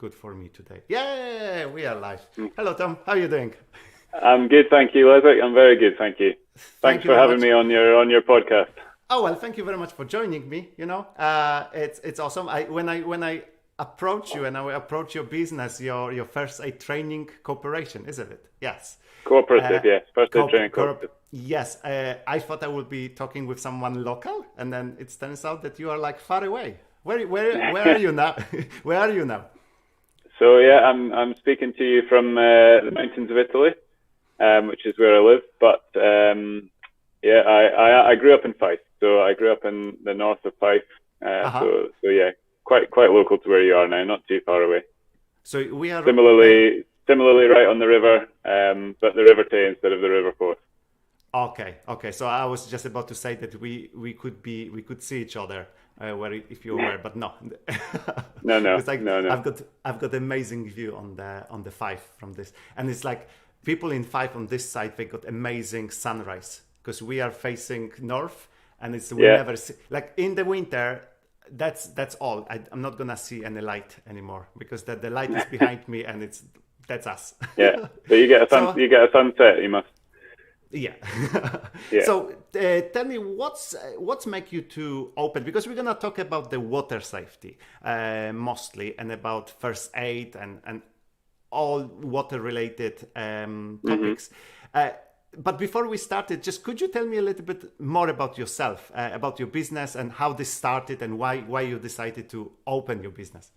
good for me today. Yeah, we are live. Hello, Tom. How are you doing? I'm good, thank you, Leslie. I'm very good, thank you. Thank Thanks you for very having much. me on your podcast. Oh well, thank you very much for joining me. It's awesome. When I approach you and I approach your business, your First Aid Training Cooperation, isn't it? Yes. Cooperative, yes. First Aid Training Co-operative. Yes. I thought I would be talking with someone local, and then it turns out that you are like far away. Where are you now? Where are you now? So yeah, I'm speaking to you from the mountains of Italy, which is where I live. But yeah, I grew up in Fife, so I grew up in the north of Fife. So yeah, quite local to where you are now, not too far away. So we are similarly right on the river, but the River Tay instead of the River Forth. Okay. So I was just about to say that we could see each other if you were, but no. No. I've got amazing view on the Fife from this, and it's like people in Fife on this side, they got amazing sunrise because we are facing north, and we never see, like in the winter. That's all. I'm not gonna see any light anymore because the light is behind me, and that's us. Yeah. So you get a sunset. You must. Yeah. Yeah. So tell me, what's make you to open? Because we're gonna talk about the water safety mostly, and about first aid and all water related topics. But before we started, just could you tell me a little bit more about yourself, about your business, and how this started, and why you decided to open your business?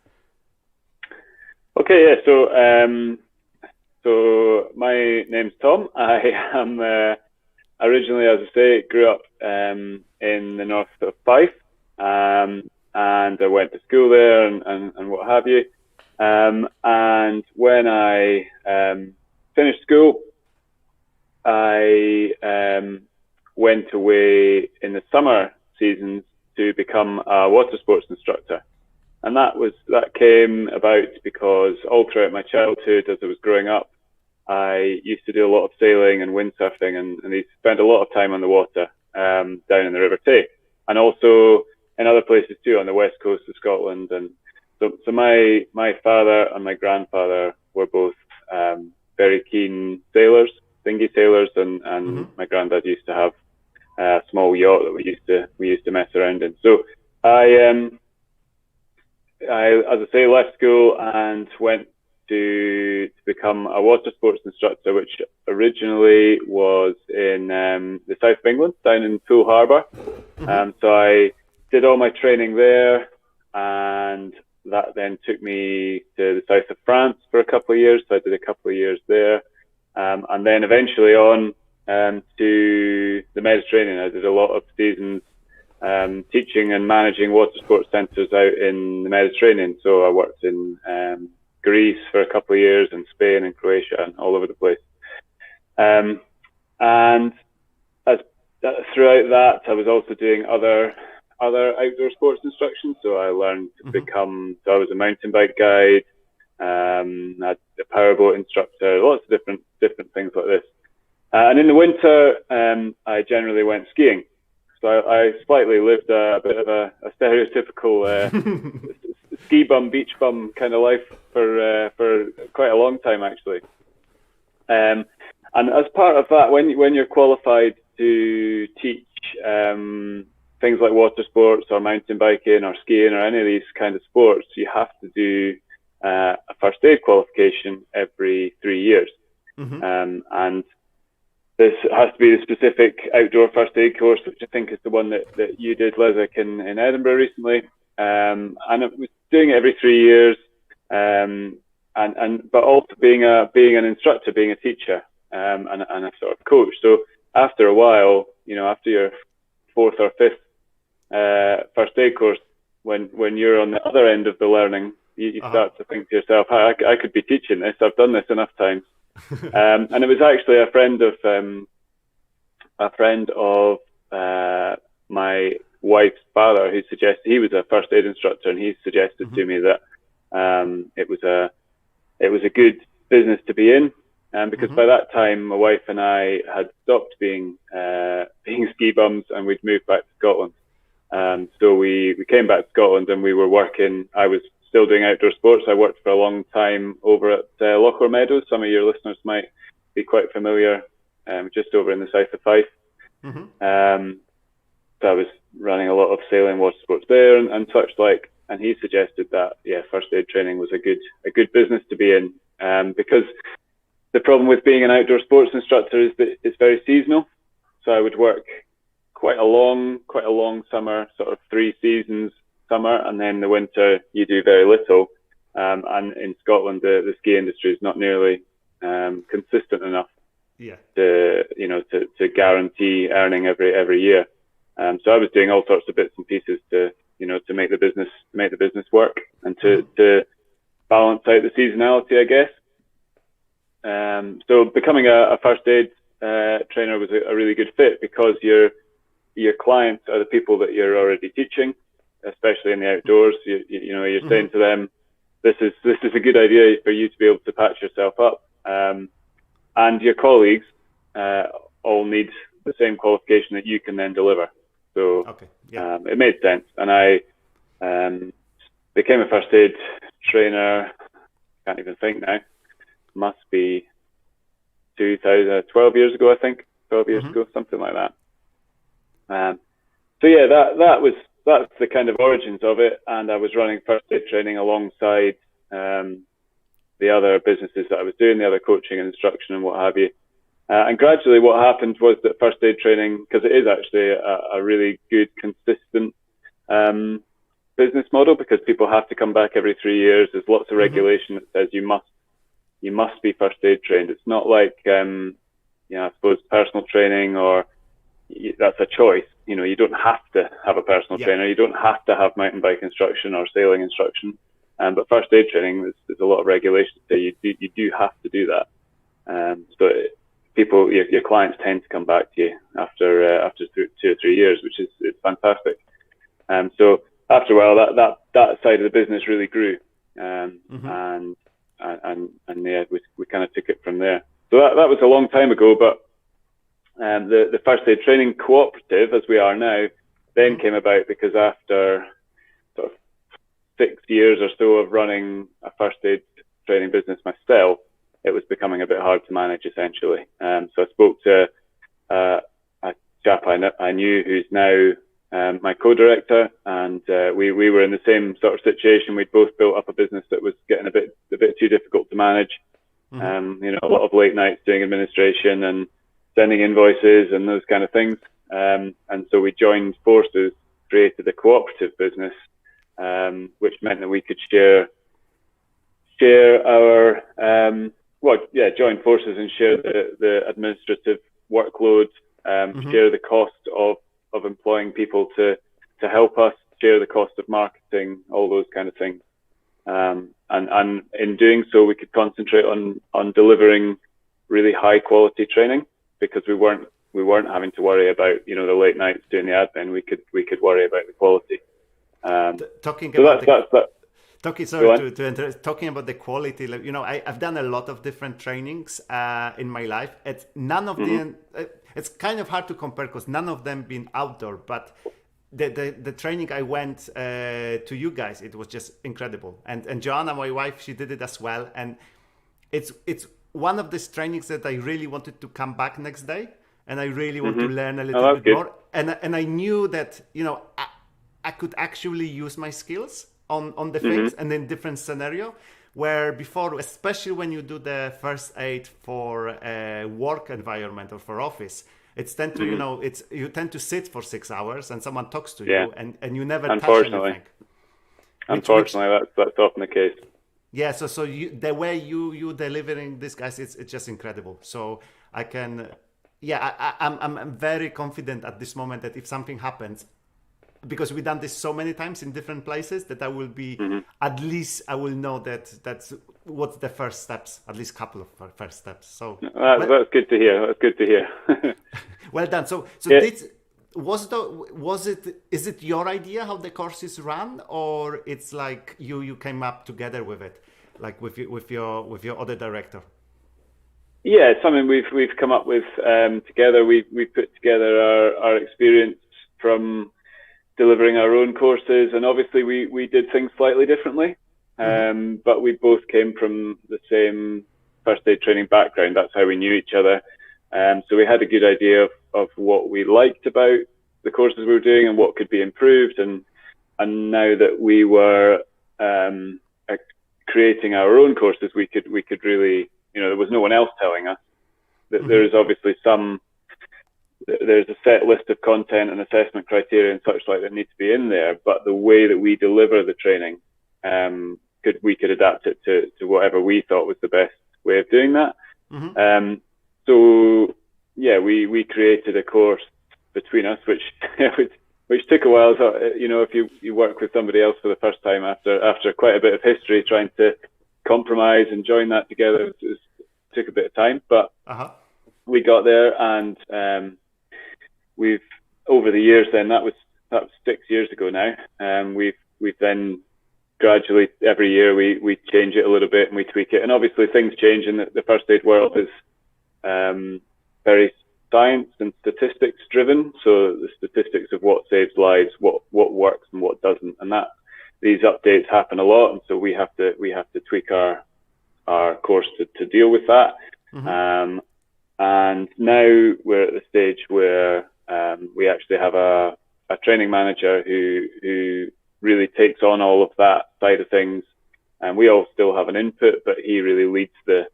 Okay. Yeah. So my name's Tom. I am originally, as I say, grew up in the north of Fife, and I went to school there and what have you. And when I finished school, I went away in the summer seasons to become a water sports instructor. And that came about because all throughout my childhood, as I was growing up, I used to do a lot of sailing and windsurfing, and I used to spend a lot of time on the water down in the River Tay, and also in other places too, on the west coast of Scotland. And so my father and my grandfather were both very keen sailors, dinghy sailers, and my granddad used to have a small yacht that we used to mess around in. So I as I say, left school and went to become a water sports instructor, which originally was in the south of England, down in Poole Harbour. So I did all my training there, and that then took me to the south of France for a couple of years. So I did a couple of years there, and then eventually on to the Mediterranean. I did a lot of seasons teaching and managing water sports centres out in the Mediterranean. So I worked in Greece for a couple of years, and Spain and Croatia, and all over the place. And throughout that, I was also doing other outdoor sports instruction. So I learned to I was a mountain bike guide, a powerboat instructor, lots of different things like this. And in the winter, I generally went skiing. So I slightly lived a bit of a stereotypical ski bum, beach bum kind of life for quite a long time, actually. And as part of that, when you're qualified to teach things like water sports or mountain biking or skiing or any of these kind of sports, you have to do a first aid qualification every 3 years. And this has to be the specific outdoor first aid course, which I think is the one that you did, Leslie, in Edinburgh recently. And I was doing it every 3 years, but also being an instructor, being a teacher, and a sort of coach. So after a while, after your fourth or fifth first aid course, when you're on the other end of the learning, you start to think to yourself, I could be teaching this. I've done this enough times. And it was actually a friend of my wife's father who suggested, he was a first aid instructor, and he suggested to me that it was a good business to be in, because by that time my wife and I had stopped being ski bums, and we'd moved back to Scotland. So we came back to Scotland, and we were working. I was still doing outdoor sports. I worked for a long time over at Lochar Meadows. Some of your listeners might be quite familiar, just over in the south of Fife. So I was running a lot of sailing water sports there and such like. And he suggested that first aid training was a good business to be in, because the problem with being an outdoor sports instructor is that it's very seasonal. So I would work quite a long summer, sort of 3 seasons summer, and then the winter you do very little. And in Scotland, the ski industry is not nearly consistent enough to guarantee earning every year. So I was doing all sorts of bits and pieces to make the business work and to balance out the seasonality, I guess. So becoming a first aid trainer was a really good fit, because your clients are the people that you're already teaching, especially in the outdoors. You're saying to them, this is a good idea for you to be able to patch yourself up, and your colleagues all need the same qualification that you can then deliver. So it made sense, and I became a first aid trainer. Can't even think now. Must be 12 years ago, I think. 12 years ago, something like that. That's the kind of origins of it. And I was running first aid training alongside the other businesses that I was doing, the other coaching and instruction and what have you. And gradually what happened was that first aid training, because it is actually a really good, consistent business model, because people have to come back every 3 years. There's lots of regulation that says you must be first aid trained. It's not like, I suppose personal training, or that's a choice. You don't have to have a personal trainer. You don't have to have mountain bike instruction or sailing instruction. But first aid training, there's a lot of regulations that you do have to do that. So people, your clients tend to come back to you after 2 or 3 years, which is fantastic. So after a while, that side of the business really grew, and we kind of took it from there. So that was a long time ago, but the First Aid Training Co-operative, as we are now, then came about because after sort of 6 years or so of running a first aid training business myself, it was becoming a bit hard to manage, essentially. So I spoke to a chap I knew who's now my co-director, and we were in the same sort of situation. We'd both built up a business that was getting a bit too difficult to manage. A lot of late nights doing administration and sending invoices and those kind of things. And so we joined forces, created a cooperative business, which meant that we could share our join forces and share the administrative workload, share the cost of employing people to help us, share the cost of marketing, all those kind of things. And in doing so, we could concentrate on delivering really high quality training, because we weren't having to worry about the late nights doing the admin. We could worry about the quality. Talking about the quality, I've done a lot of different trainings in my life. It's none of them. It's kind of hard to compare because none of them been outdoor. But the training I went to you guys, it was just incredible. And Joanna, my wife, she did it as well. And it's one of these trainings that I really wanted to come back next day, and I really want to learn a little bit more. And I knew that I could actually use my skills on the things and in different scenario, where before, especially when you do the first aid for a work environment or for office, it's tend to you tend to sit for 6 hours and someone talks to you and you never touch anything. Unfortunately, that's often the case. Yeah, so the way you delivering this, guys, it's just incredible. So I can, I'm very confident at this moment that if something happens, because we've done this so many times in different places, that I will be at least I will know that's what's the first steps, at least couple of first steps. So that's good to hear. That's good to hear. Well done. So is it your idea how the course is run, or it's like you came up together with it, like with your other director? Yeah, it's something we've come up with together. We put together our experience from delivering our own courses, and obviously we did things slightly differently. but we both came from the same first aid training background. That's how we knew each other. So we had a good idea of what we liked about the courses we were doing and what could be improved. And now that we were creating our own courses, we could really, there was no one else telling us that there is obviously there's a set list of content and assessment criteria and such like that need to be in there, but the way that we deliver the training, we could adapt it to whatever we thought was the best way of doing that. So yeah, we created a course between us, which took a while. So, if you work with somebody else for the first time after quite a bit of history, trying to compromise and join that together, it took a bit of time, but we got there, and we've over the years. Then that was 6 years ago now. We've then gradually every year we change it a little bit and we tweak it, and obviously things change in the first aid world is very science and statistics driven. So the statistics of what saves lives, what works and what doesn't, and that these updates happen a lot, and so we have to tweak our course to deal with that. And now we're at the stage where we actually have a training manager who really takes on all of that side of things, and we all still have an input, but he really leads the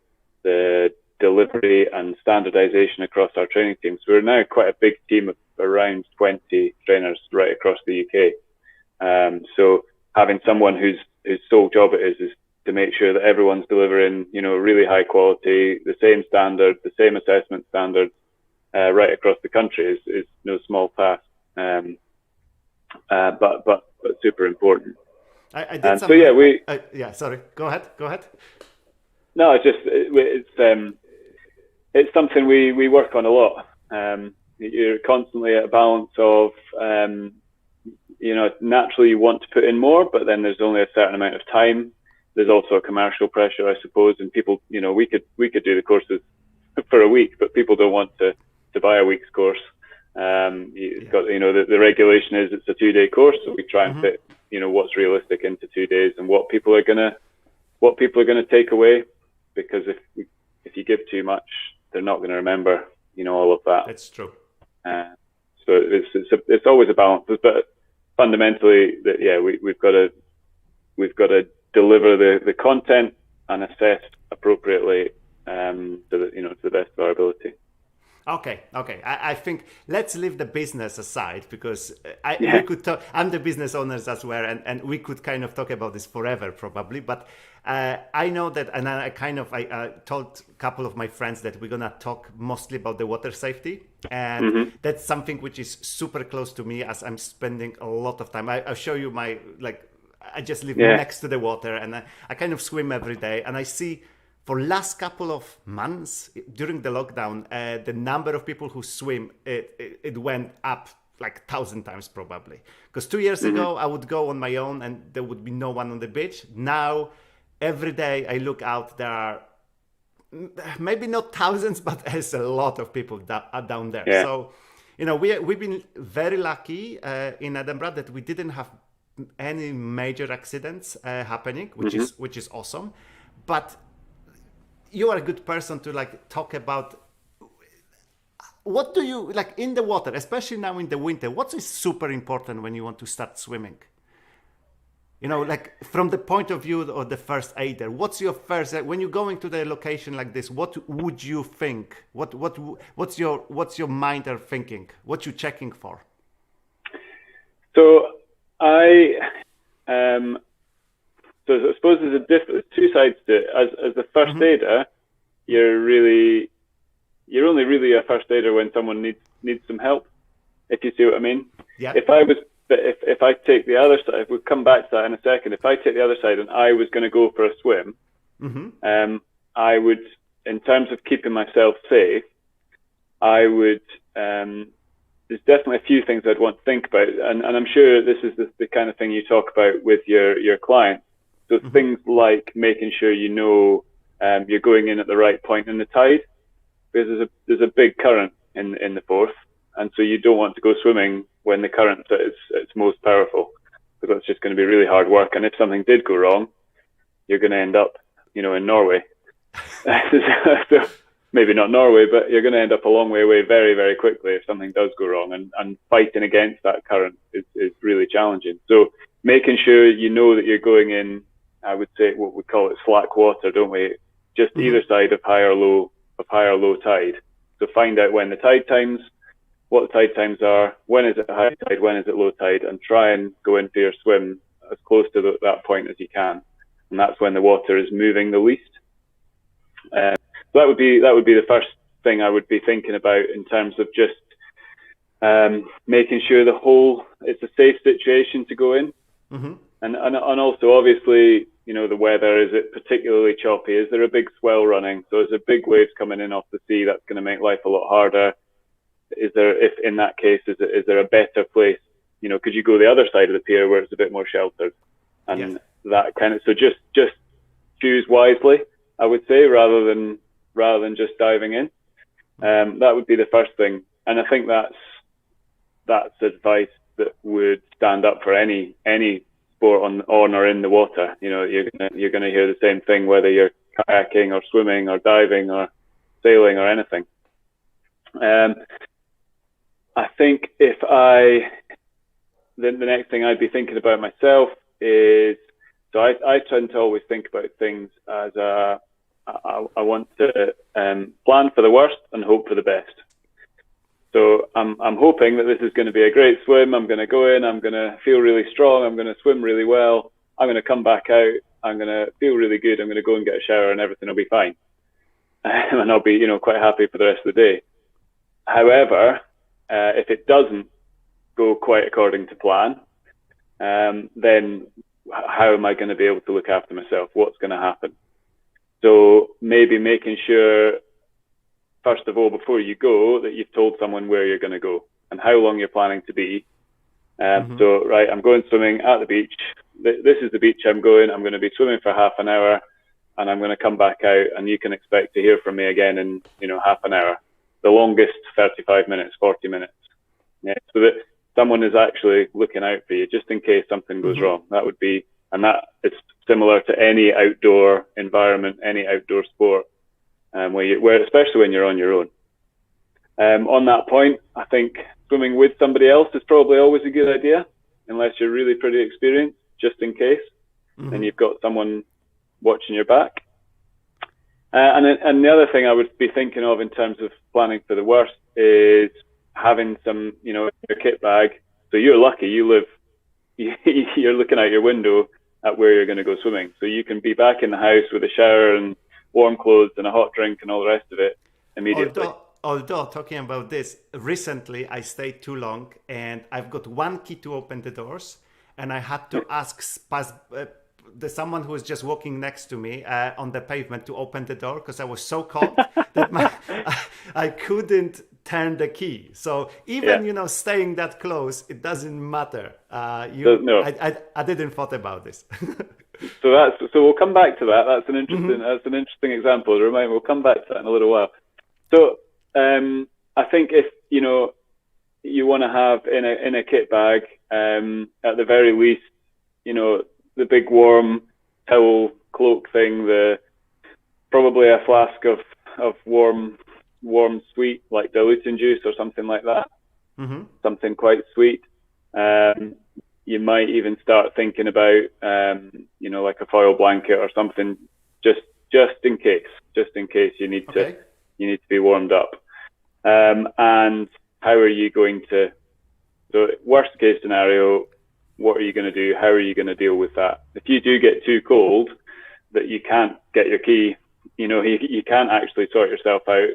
delivery and standardization across our training team. So we're now quite a big team of around 20 trainers right across the UK. So having someone whose sole job it is to make sure that everyone's delivering, really high quality, the same standards, the same assessment standards right across the country is no small task, but super important. I did so yeah, sorry, go ahead. No, it's something we work on a lot. You're constantly at a balance of, naturally you want to put in more, but then there's only a certain amount of time. There's also a commercial pressure, I suppose, and people, we could do the courses for a week, but people don't want to buy a week's course. Got, the regulation is it's a 2-day course, so we try and fit, what's realistic into 2 days and what people are gonna take away, because if you give too much, they're not going to remember, all of that. That's true. So it's always a balance, but fundamentally, we've got to deliver the content and assess appropriately to the best of our ability. Okay. I think let's leave the business aside, because we could talk. I'm the business owners as well, and we could kind of talk about this forever probably. But I know that, and I told a couple of my friends that we're gonna talk mostly about the water safety, and that's something which is super close to me, as I'm spending a lot of time. I'll show you I just live next to the water, and I kind of swim every day, and I see. For last couple of months during the lockdown, the number of people who swim, it went up like 1,000 times probably. Because 2 years ago, I would go on my own and there would be no one on the beach. Now, every day I look out, there are maybe not thousands, but there's a lot of people down there. Yeah. So, we've been very lucky in Edinburgh that we didn't have any major accidents happening, which is awesome. But you are a good person to talk about what do you like in the water, especially now in the winter. What is super important when you want to start swimming? From the point of view of the first aider, what's your first when you're going to the location like this? What would you think? What's your mind are thinking? What you checking for? So So I suppose there's two sides to it. As the first aider, you're only really a first aider when someone needs some help, if you see what I mean. Yeah. If I take the other side, we'll come back to that in a second. If I take the other side and I was going to go for a swim, I would, in terms of keeping myself safe, I would. There's definitely a few things I'd want to think about, and I'm sure this is the kind of thing you talk about with your clients. So things like making sure you're going in at the right point in the tide, because there's a big current in the Forth, and so you don't want to go swimming when the current is its most powerful, because it's just going to be really hard work. And if something did go wrong, you're going to end up, in Norway. So maybe not Norway, but you're going to end up a long way away very, very quickly if something does go wrong. And fighting against that current is really challenging. So making sure you know that you're going in, I would say what we call it slack water, don't we? Just either side of high or low tide. So find out when the tide times, what the tide times are, when is it high tide, when is it low tide, and try and go in for your swim as close to that point as you can. And that's when the water is moving the least. So that would be the first thing I would be thinking about in terms of just making sure it's a safe situation to go in. And also obviously, the weather, is it particularly choppy? Is there a big swell running? So is there big waves coming in off the sea that's going to make life a lot harder? Is there, if in that case, is there a better place? Could you go the other side of the pier where it's a bit more sheltered? And that kind of, so just choose wisely, I would say, rather than just diving in. That would be the first thing. And I think that's advice that would stand up for any sport on or in the water. You're gonna hear the same thing whether you're kayaking or swimming or diving or sailing or anything. I think the next thing I'd be thinking about myself is, so I tend to always think about things as I want to plan for the worst and hope for the best. So I'm hoping that this is going to be a great swim. I'm going to go in, I'm going to feel really strong, I'm going to swim really well, I'm going to come back out, I'm going to feel really good, I'm going to go and get a shower and everything will be fine. And I'll be, quite happy for the rest of the day. However, if it doesn't go quite according to plan, then how am I going to be able to look after myself? What's going to happen? So maybe making sure, first of all, before you go, that you've told someone where you're going to go and how long you're planning to be. So, right, I'm going swimming at the beach. This is the beach I'm going. I'm going to be swimming for half an hour and I'm going to come back out, and you can expect to hear from me again in, half an hour. The longest 35 minutes, 40 minutes. Yeah, so that someone is actually looking out for you just in case something goes wrong. That would be, and that is similar to any outdoor environment, any outdoor sport. Where especially when you're on your own. On that point, I think swimming with somebody else is probably always a good idea, unless you're really pretty experienced, just in case, and you've got someone watching your back. And the other thing I would be thinking of in terms of planning for the worst is having some, your kit bag. So you're lucky, you're looking out your window at where you're going to go swimming. So you can be back in the house with a shower and warm clothes and a hot drink and all the rest of it immediately. Although talking about this, recently I stayed too long and I've got one key to open the doors, and I had to ask someone who was just walking next to me on the pavement to open the door because I was so cold that I couldn't turn the key. So even staying that close, it doesn't matter. No. I didn't thought about this. So we'll come back to that. That's an interesting example. We'll come back to that in a little while. So I think if you want to have in a kit bag, at the very least, the big warm towel cloak thing, probably a flask of warm sweet, like diluting juice or something like that. Something quite sweet. You might even start thinking about, like a foil blanket or something, just in case you need to be warmed up. And how are you going to? So worst case scenario, what are you going to do? How are you going to deal with that? If you do get too cold that you can't get your key, you can't actually sort yourself out,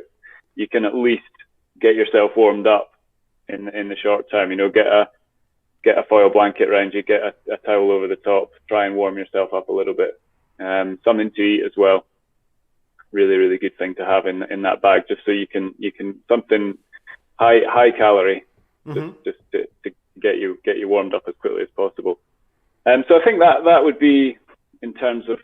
you can at least get yourself warmed up in the short term. Get a foil blanket around you, get a towel over the top, try and warm yourself up a little bit. Something to eat as well. Really, really good thing to have in that bag, just so you can something high calorie, just to get you warmed up as quickly as possible. So I think that would be, in terms of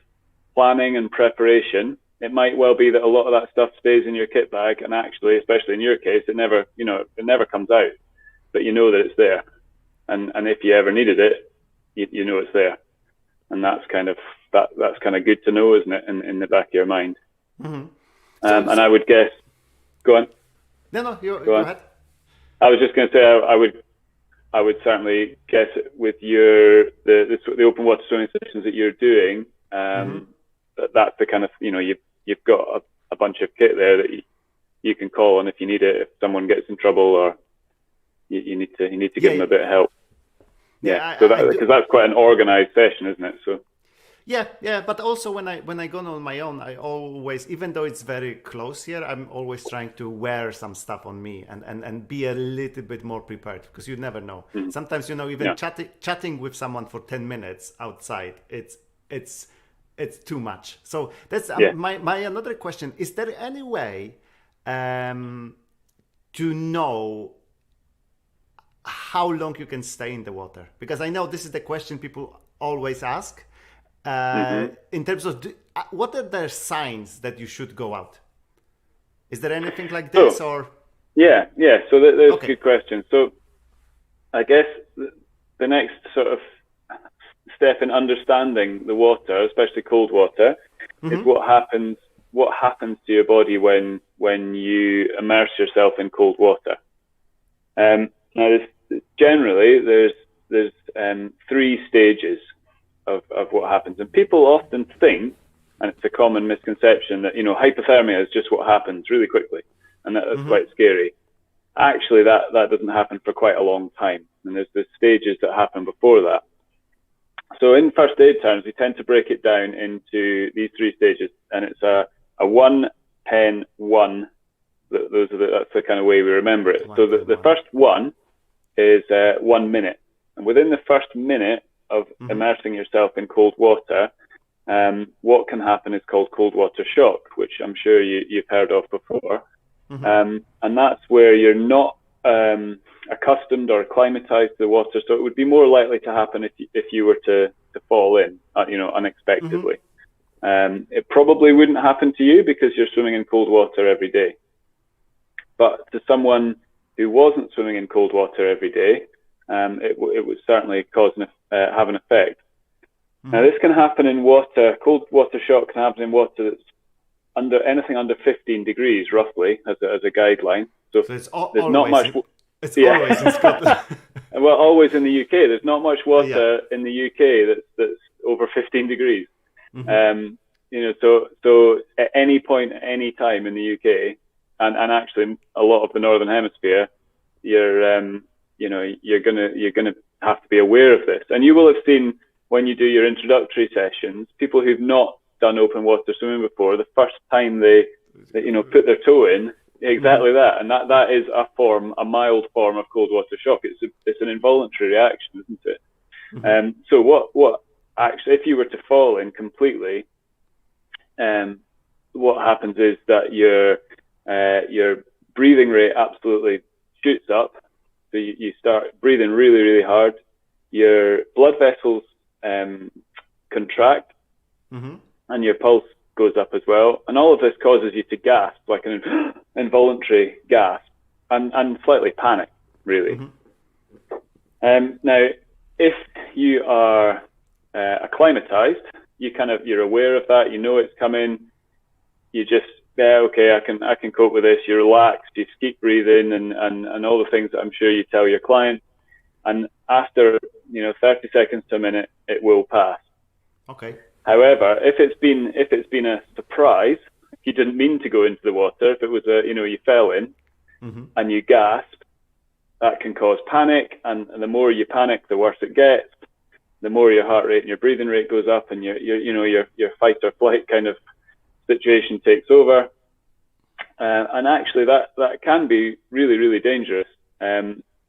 planning and preparation. It might well be that a lot of that stuff stays in your kit bag, and actually, especially in your case, it never comes out, but you know that it's there. And if you ever needed it, you know it's there. And that's kind of that's kind of good to know, isn't it, in the back of your mind. Mm-hmm. And I would guess, go on. No, go ahead. I was just going to say, I would certainly guess with the open water swimming sessions that you're doing, that's the kind of, you've got a bunch of kit there that you can call on if you need it, if someone gets in trouble or you need to give them a bit of help. Because that's quite an organized session, isn't it? So. Yeah, but also when I go on my own, I always, even though it's very close here, I'm always trying to wear some stuff on me and be a little bit more prepared, because you never know. Mm-hmm. Sometimes, even chatting with someone for 10 minutes outside, it's too much. So that's my another question. Is there any way to know how long you can stay in the water? Because I know this is the question people always ask. In terms of what are the signs that you should go out? Is there anything like this or? Yeah. So there's a good question. So I guess the next sort of step in understanding the water, especially cold water, is what happens to your body when you immerse yourself in cold water. Now, generally, there's 3 stages of what happens, and people often think, and it's a common misconception, that hypothermia is just what happens really quickly, and that's quite scary. Actually, that doesn't happen for quite a long time, and there's the stages that happen before that. So in first aid terms, we tend to break it down into these 3 stages, and it's a 1, 10, 1. That's the kind of way we remember it. So the first one is 1 minute, and within the first minute of immersing yourself in cold water, what can happen is called cold water shock, which I'm sure you've heard of before. And that's where you're not accustomed or acclimatized to the water, so it would be more likely to happen if you were to fall in, unexpectedly. It probably wouldn't happen to you because you're swimming in cold water every day. But to someone who wasn't swimming in cold water every day, it would certainly have an effect. Now, this can happen in water. Cold water shock can happen in water that's anything under 15 degrees, roughly, as a guideline. So it's there's not much. It's always in Scotland. Well, always in the UK. There's not much water in the UK that's over 15 degrees. So at any point, at any time in the UK, and actually a lot of the Northern Hemisphere, you're gonna have to be aware of this. And you will have seen when you do your introductory sessions, people who've not done open water swimming before, the first time they put their toe in, exactly that, and that is a mild form of cold water shock. It's an involuntary reaction, isn't it? So what actually, if you were to fall in completely, what happens is that your breathing rate absolutely shoots up. So you start breathing really, really hard. Your blood vessels contract, and your pulse goes up as well. And all of this causes you to gasp, like an involuntary gasp, and slightly panic, really. Now, if you are acclimatized, you're aware of that. You know it's coming. You just okay, I can cope with this. You relax, you keep breathing, and all the things that I'm sure you tell your client. And after 30 seconds to a minute, it will pass. Okay. However, if it's been a surprise, if you didn't mean to go into the water, if it was you fell in and you gasp, that can cause panic, and the more you panic, the worse it gets. The more your heart rate and your breathing rate goes up, and your fight or flight kind of situation takes over, and actually that can be really, really dangerous.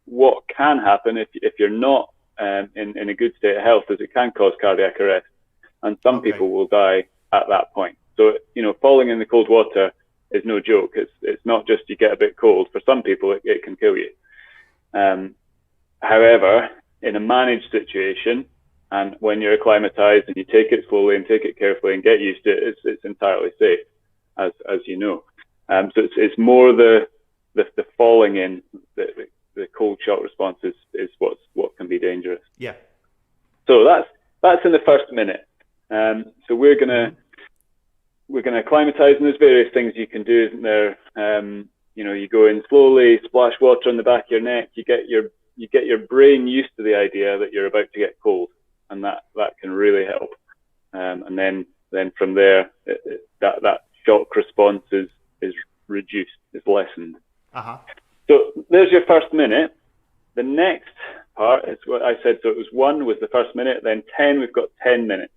What can happen if you're not in a good state of health is it can cause cardiac arrest, and some people will die at that point. So falling in the cold water is no joke. It's not just you get a bit cold. For some people, it can kill you. However, in a managed situation, and when you're acclimatized and you take it slowly and take it carefully and get used to it, it's entirely safe, as you know. So it's more the falling in, the cold shock response is what can be dangerous. Yeah. So that's in the first minute. So we're gonna acclimatise, and there's various things you can do, isn't there? You go in slowly, splash water on the back of your neck. You get your brain used to the idea that you're about to get cold, and that can really help. And then from there, that shock response is reduced, is lessened. Uh-huh. So there's your first minute. The next part is what I said. So it was 1 was the first minute, then 10, we've got 10 minutes.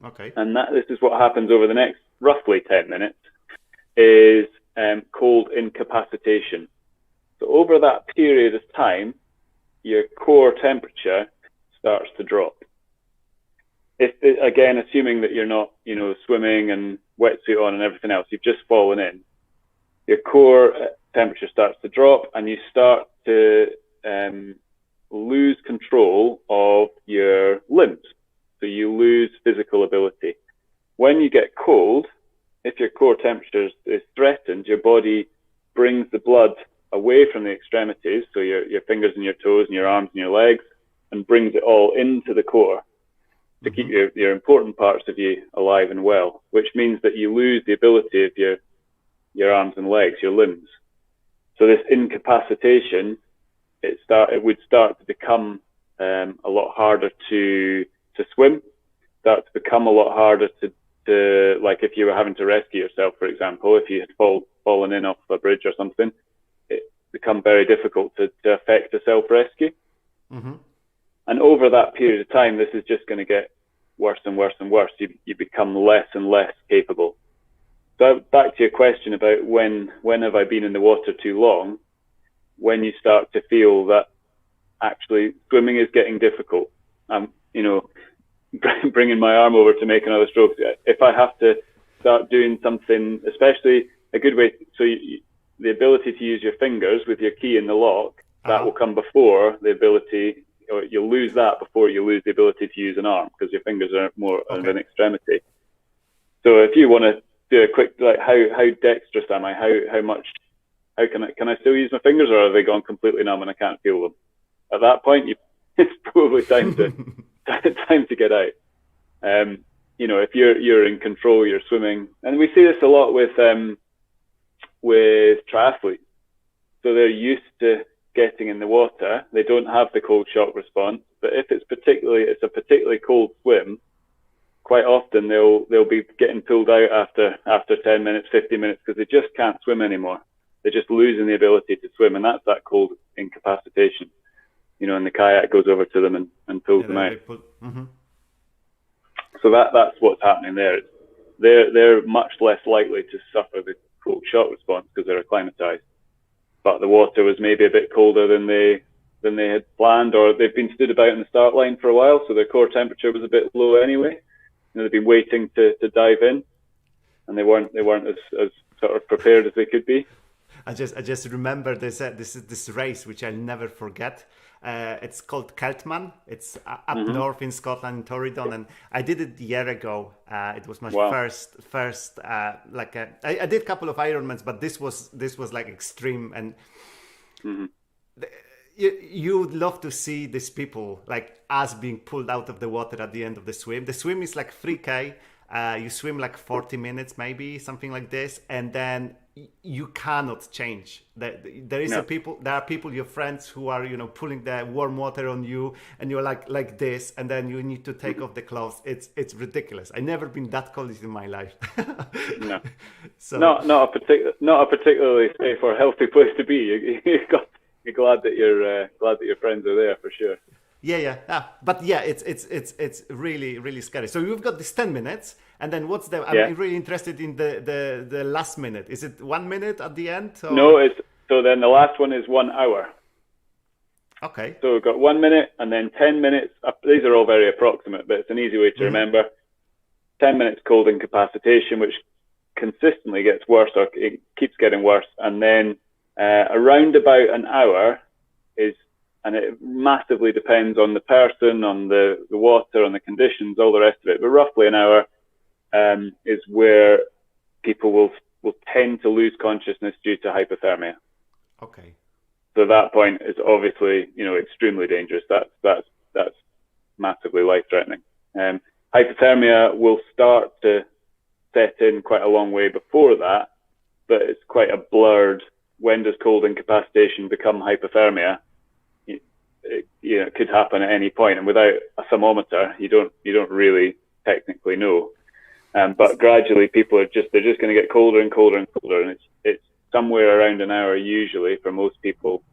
Okay. And this is what happens over the next roughly 10 minutes is cold incapacitation. So over that period of time, your core temperature starts to drop. Again, assuming that you're not, swimming and wetsuit on and everything else, you've just fallen in, your core temperature starts to drop, and you start to lose control of your limbs. So you lose physical ability. When you get cold, if your core temperature is threatened, your body brings the blood away from the extremities, so your fingers and your toes and your arms and your legs, and brings it all into the core to keep your important parts of you alive and well, which means that you lose the ability of your arms and legs, your limbs. So this incapacitation, it would start to become a lot harder to swim, start to become a lot harder to like if you were having to rescue yourself, for example, if you had fallen in off a bridge or something, it become very difficult to effect a self-rescue. And over that period of time, this is just going to get worse and worse and worse. You become less and less capable. So back to your question about when have I been in the water too long, when you start to feel that actually swimming is getting difficult. Bringing my arm over to make another stroke. If I have to start doing something, especially a good way, so the ability to use your fingers with your key in the lock, that will come before the ability, or you'll lose that before you lose the ability to use an arm, because your fingers are more of an extremity. So if you want to do a quick, like how dexterous am I? How can I still use my fingers, or are they gone completely numb and I can't feel them? At that point, it's probably time to get out. If you're in control, you're swimming, and we see this a lot with triathletes. So they're used to getting in the water. They don't have the cold shock response, but if it's a particularly cold swim, quite often they'll be getting pulled out after 10 minutes, 15 minutes, because they just can't swim anymore. They're just losing the ability to swim, and that's that cold incapacitation. And the kayak goes over to them and pulls them out. So that's what's happening there. They're much less likely to suffer the cold shock response because they're acclimatized. But the water was maybe a bit colder than they had planned, or they've been stood about in the start line for a while, so their core temperature was a bit low anyway. They've been waiting to dive in, and they weren't as sort of prepared as they could be. I just remember this race which I'll never forget. It's called Keltman. It's up north in Scotland, in Torridon, and I did it a year ago. It was my first I did a couple of Ironmans, but this was like extreme, and you would love to see these people like us being pulled out of the water at the end of the swim. The swim is like 3K. You swim like 40 minutes, maybe something like this, and then you cannot change. There are people, your friends, who are pulling the warm water on you, and you're like this, and then you need to take off the clothes. It's ridiculous. I've never been that cold in my life. No, so not a particularly safe or healthy place to be. You're glad that your friends are there for sure. But it's really, really scary. So you've got this 10 minutes, and then I'm really interested in the last minute. Is it 1 minute at the end? Or? No, so then the last one is 1 hour. Okay. So we've got 1 minute and then 10 minutes. These are all very approximate, but it's an easy way to remember. 10 minutes cold incapacitation, which consistently gets worse, or it keeps getting worse. And then around about an hour and it massively depends on the person, on the water, on the conditions, all the rest of it. But roughly an hour is where people will tend to lose consciousness due to hypothermia. Okay. So that point is obviously, extremely dangerous. That's massively life-threatening. Hypothermia will start to set in quite a long way before that, but it's quite a blurred, when does cold incapacitation become hypothermia? It could happen at any point, and without a thermometer, you don't really technically know. But gradually, they're just going to get colder and colder and colder, and it's somewhere around an hour usually for most people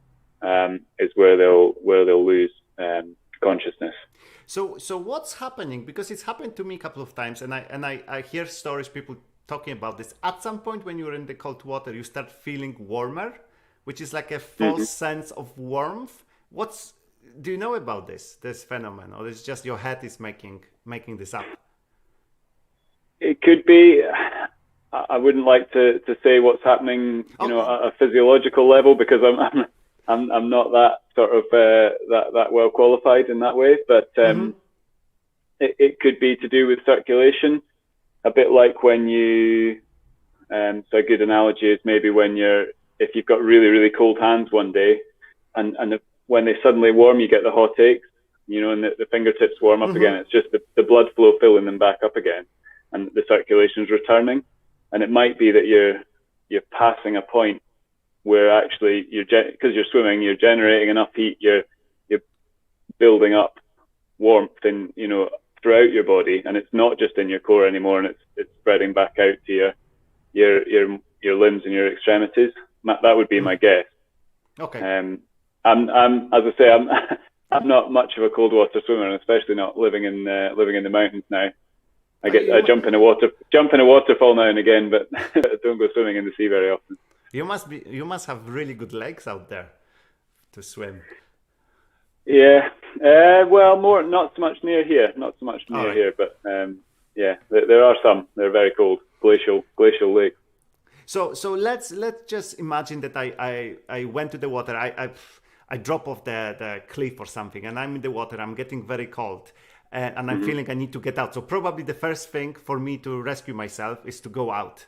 is where they'll lose consciousness. So what's happening? Because it's happened to me a couple of times, and I hear stories, people talking about this. At some point when you're in the cold water, you start feeling warmer, which is like a false sense of warmth. Do you know about this phenomenon, or is it just your head is making this up? It could be. I wouldn't like to say what's happening, at a physiological level, because I'm not that sort of that well qualified in that way. But it could be to do with circulation, a bit like when you. So a good analogy is maybe if you've got really, really cold hands one day, and when they suddenly warm, you get the hot aches, and the fingertips warm up again. It's just the blood flow filling them back up again, and the circulation is returning. And it might be that you're passing a point where actually because you're swimming, you're generating enough heat, you're building up warmth throughout your body, and it's not just in your core anymore, and it's spreading back out to your limbs and your extremities. That would be my guess. Okay. I'm as I say, I'm not much of a cold water swimmer, and especially not living in the mountains now. I jump in a waterfall now and again, but I don't go swimming in the sea very often. You must have really good legs out there to swim. Yeah. Well, not so much near here, but yeah, there are some. They're very cold, glacial lakes. So let's just imagine that I went to the water. I drop off the cliff or something, and I'm in the water. I'm getting very cold. And I'm feeling I need to get out. So probably the first thing for me to rescue myself is to go out.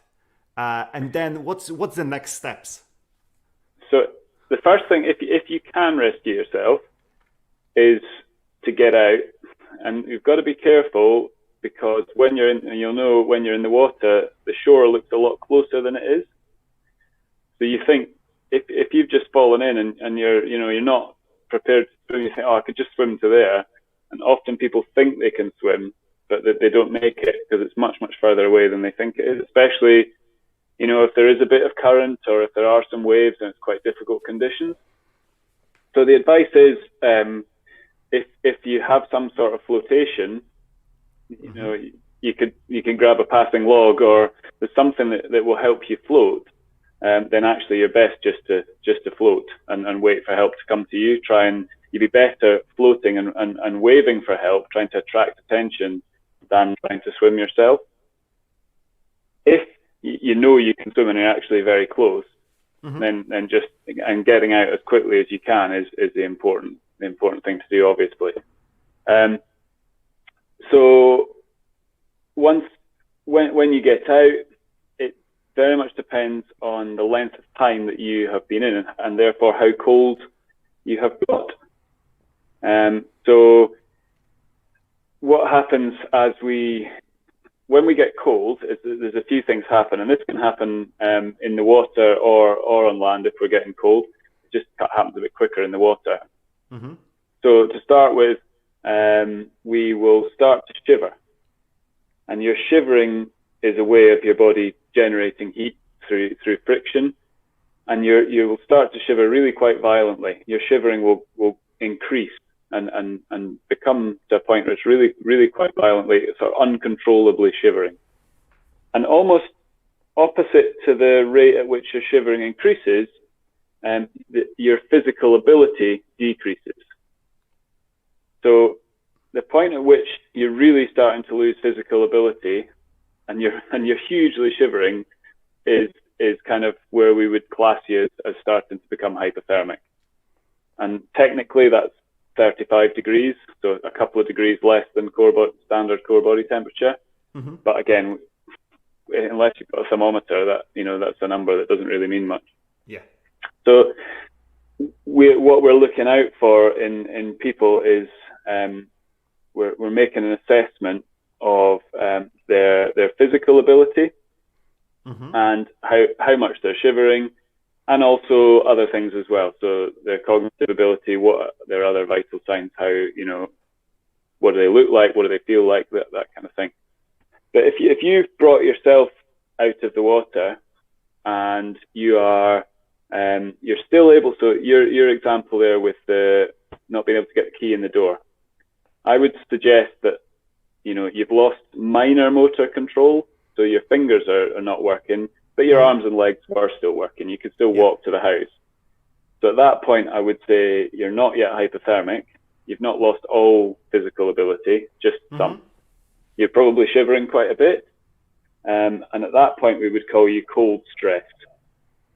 And then what's the next steps? So the first thing, if you can rescue yourself, is to get out. And you've got to be careful, because when you're in, and you'll know when you're in the water, the shore looks a lot closer than it is. So you think if you've just fallen in and you're not prepared to swim, you think, I could just swim to there. And often people think they can swim, but they don't make it because it's much, much further away than they think it is, especially, if there is a bit of current or if there are some waves and it's quite difficult conditions. So the advice is, if you have some sort of flotation, you can grab a passing log, or there's something that will help you float, then actually you're best just to float and wait for help to come to you. You'd be better floating and waving for help, trying to attract attention, than trying to swim yourself. If you can swim and you're actually very close, then getting out as quickly as you can is the important thing to do, obviously. So when you get out, it very much depends on the length of time that you have been in, and therefore how cold you have got. So what happens when we get cold is there's a few things happen, and this can happen in the water or on land if we're getting cold. It just happens a bit quicker in the water. So to start with, we will start to shiver, and your shivering is a way of your body generating heat through friction, and you will start to shiver really quite violently. Your shivering will increase and become to a point where it's really, really quite violently, sort of uncontrollably shivering. And almost opposite to the rate at which your shivering increases, your physical ability decreases. So the point at which you're really starting to lose physical ability and you're hugely shivering is kind of where we would class you as starting to become hypothermic. And technically that's 35 degrees, so a couple of degrees less than standard core body temperature. But again, unless you've got a thermometer, that's a number that doesn't really mean much. Yeah. So what we're looking out for in people is we're making an assessment of their physical ability Mm-hmm. and how much they're shivering, and also other things as well. So their cognitive ability, what their other vital signs, how, what do they look like, what do they feel like, that kind of thing. But if you've brought yourself out of the water and you are you're still able, so your example there with the not being able to get the key in the door, I would suggest that you've lost minor motor control, so your fingers are not working, but your arms and legs are still working. You can still walk to the house. So at that point, I would say you're not yet hypothermic. You've not lost all physical ability, just some. You're probably shivering quite a bit. And at that point, we would call you cold stressed.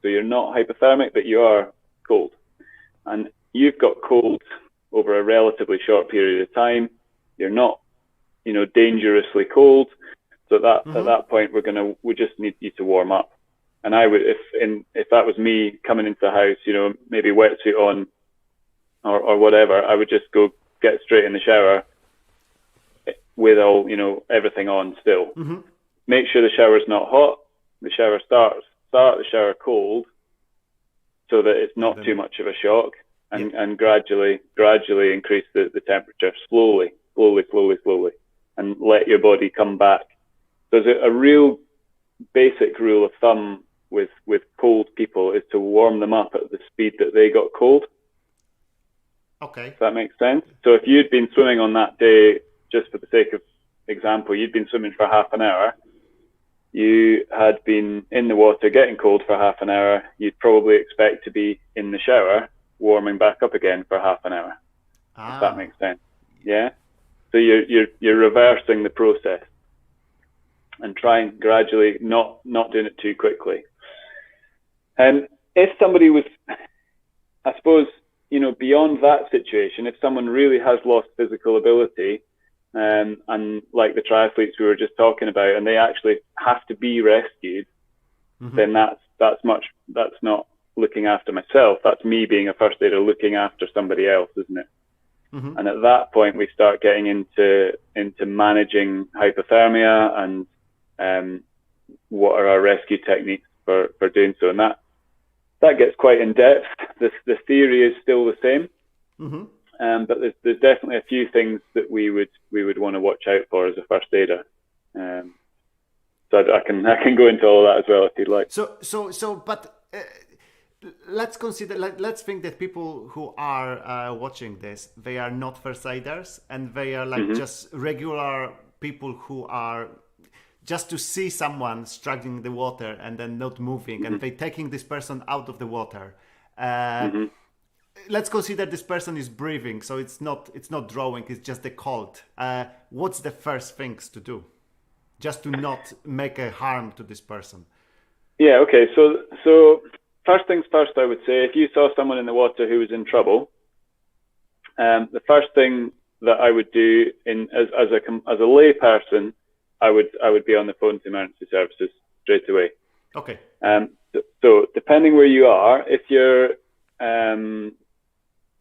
So you're not hypothermic, but you are cold. And you've got cold over a relatively short period of time. You're not, dangerously cold. So at that point, we just need you to warm up. And I would, if that was me coming into the house, maybe wetsuit on or whatever, I would just go get straight in the shower with all, everything on still. Mm-hmm. Make sure the shower's not hot. The shower start the shower cold so that it's not too much of a shock, and gradually increase the temperature slowly, and let your body come back. There's a real basic rule of thumb with cold people is to warm them up at the speed that they got cold. Okay. If that makes sense. So if you'd been swimming on that day, just for the sake of example, you'd been swimming for half an hour, you had been in the water getting cold for half an hour, you'd probably expect to be in the shower warming back up again for half an hour. If that makes sense. Yeah. So you're reversing the process and trying gradually, not doing it too quickly. And if somebody was, I suppose, beyond that situation, if someone really has lost physical ability, and like the triathletes we were just talking about, and they actually have to be rescued, then that's not looking after myself. That's me being a first aider looking after somebody else, isn't it? Mm-hmm. And at that point, we start getting into managing hypothermia and what are our rescue techniques for doing so. And that gets quite in depth. The theory is still the same, but there's definitely a few things that we would want to watch out for as a first aider. So I can go into all that as well if you'd like. But let's consider, let's think that people who are watching this, they are not first aiders, and they are like just regular people who are just to see someone struggling in the water and then not moving, and they taking this person out of the water. Let's consider this person is breathing, so it's not drowning, it's just the cold. What's the first things to do, just to not make a harm to this person? Yeah. Okay. So first things first, I would say, if you saw someone in the water who was in trouble, the first thing that I would do as a lay person, I would be on the phone to emergency services straight away. Okay. So depending where you are, if you're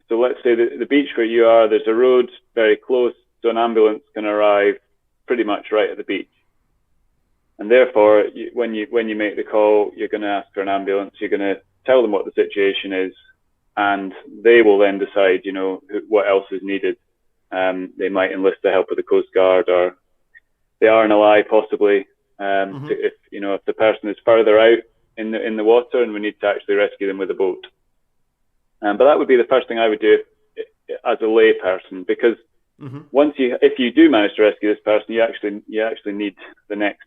so let's say the beach where you are, there's a road very close, so an ambulance can arrive pretty much right at the beach. And therefore, when you make the call, you're going to ask for an ambulance. You're going to tell them what the situation is, and they will then decide, what else is needed. They might enlist the help of the Coast Guard or the RNLI possibly. If the person is further out in the water, and we need to actually rescue them with a boat. But that would be the first thing I would do as a lay person, because if you do manage to rescue this person, you actually need the next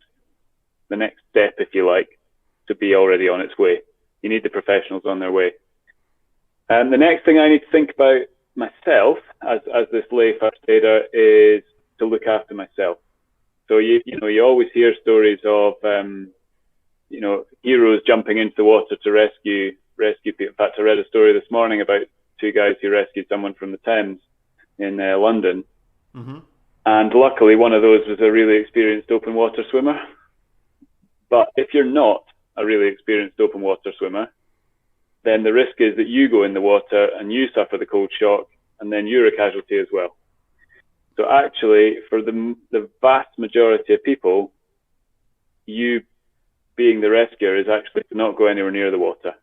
step, if you like, to be already on its way. You need the professionals on their way. And the next thing I need to think about myself as this lay first aider is to look after myself. So you always hear stories of heroes jumping into the water to rescue people. In fact, I read a story this morning about two guys who rescued someone from the Thames in London, and luckily one of those was a really experienced open water swimmer. But if you're not a really experienced open water swimmer, then the risk is that you go in the water and you suffer the cold shock, and then you're a casualty as well. So actually, for the vast majority of people, you being the rescuer is actually to not go anywhere near the water.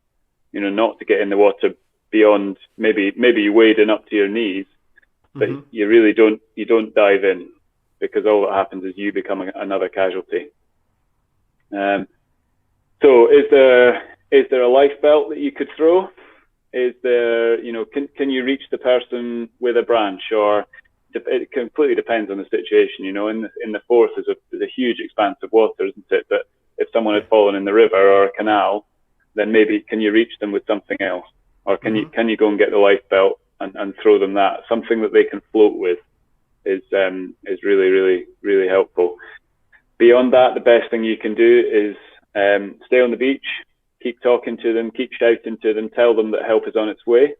You know, not to get in the water beyond maybe you wade in up to your knees, but you really don't dive in, because all that happens is you become another casualty. So is there a life belt that you could throw? Is there, you know, can you reach the person with a branch? Or it completely depends on the situation. You know, in the Forth there's a huge expanse of water, isn't it? But if someone had fallen in the river or a canal, then maybe can you reach them with something else? Or can you go and get the life belt and throw them that? Something that they can float with is really, really, really helpful. Beyond that, the best thing you can do is stay on the beach, keep talking to them, keep shouting to them, tell them that help is on its way,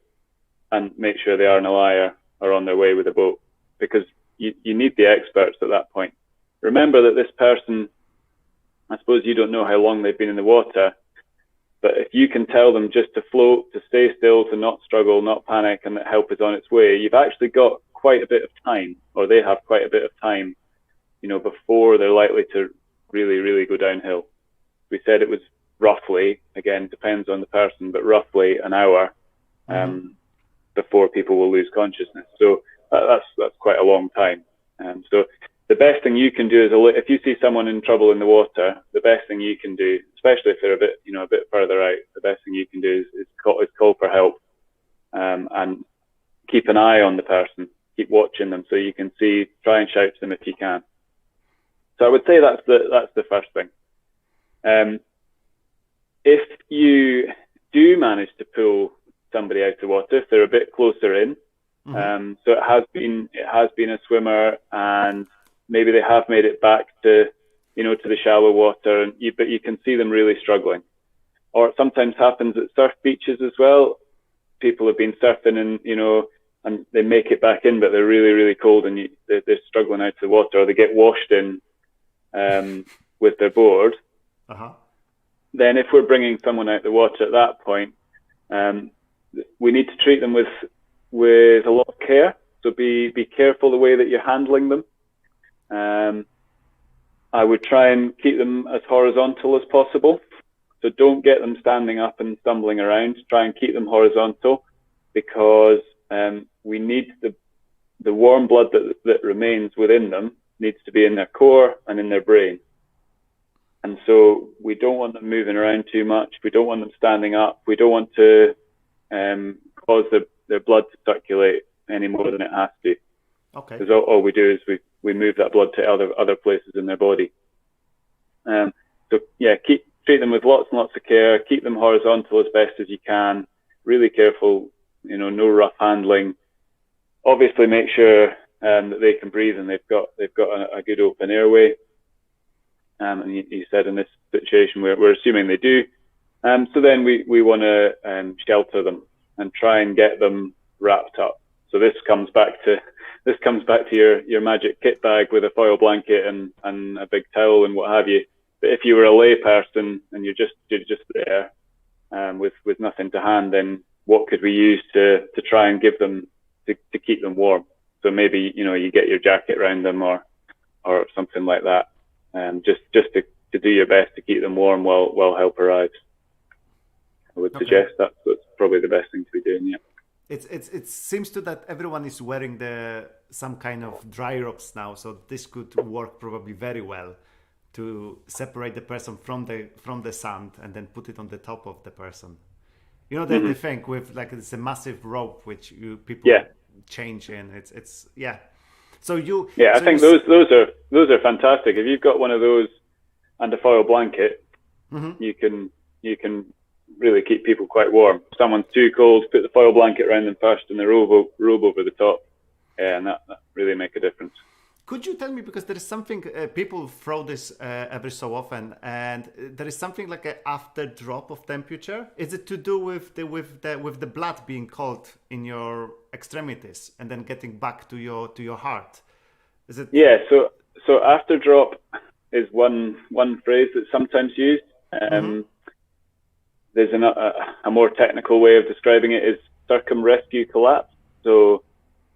and make sure they aren't a liar or on their way with a boat, because you need the experts at that point. Remember that this person, I suppose you don't know how long they've been in the water, but if you can tell them just to float, to stay still, to not struggle, not panic, and that help is on its way, you've actually got quite a bit of time, or they have quite a bit of time, you know, before they're likely to really, really go downhill. We said it was roughly, again, depends on the person, but roughly an hour before people will lose consciousness. So that's quite a long time. So the best thing you can do is, if you see someone in trouble in the water, the best thing you can do, especially if they're a bit further out, the best thing you can do is call for help, and keep an eye on the person, keep watching them, so you can see, try and shout to them if you can. So I would say that's the first thing. If you do manage to pull somebody out of the water, if they're a bit closer in, so it has been a swimmer, and maybe they have made it back to the shallow water, but you can see them really struggling. Or it sometimes happens at surf beaches as well. People have been surfing and they make it back in, but they're really, really cold, and they're struggling out of the water, or they get washed in with their board. Then if we're bringing someone out the water at that point, we need to treat them with a lot of care. So be careful the way that you're handling them. I would try and keep them as horizontal as possible. So don't get them standing up and stumbling around. Try and keep them horizontal, because we need the warm blood that remains within them needs to be in their core and in their brain. And so we don't want them moving around too much. We don't want them standing up. We don't want to cause their blood to circulate any more than it has to. Okay. Because all we do is we move that blood to other places in their body. So yeah, treat them with lots and lots of care. Keep them horizontal as best as you can. Really careful, no rough handling. Obviously, make sure that they can breathe and they've got a good open airway. And you said in this situation we're assuming they do. So then we want to shelter them and try and get them wrapped up. So this comes back to your magic kit bag with a foil blanket and a big towel and what have you. But if you were a lay person and you're just there with nothing to hand, then what could we use to try and give them to keep them warm? So maybe you get your jacket around them or something like that. Just to do your best to keep them warm while help arrives. I would suggest that's probably the best thing to be doing. Yeah. It seems to that everyone is wearing some kind of dry ropes now, so this could work probably very well to separate the person from the sand and then put it on the top of the person. The thing with it's a massive rope which people change in. It's yeah. So I think those are fantastic. If you've got one of those and a foil blanket, you can really keep people quite warm. If someone's too cold, put the foil blanket around them first and the robe over the top, and that really make a difference. Could you tell me, because there is something people throw this every so often, and there is something like an after drop of temperature. Is it to do with the blood being cold in your extremities and then getting back to your heart? Is it? Yeah. So after drop is one phrase that's sometimes used. There's a more technical way of describing it is circumrescue collapse. So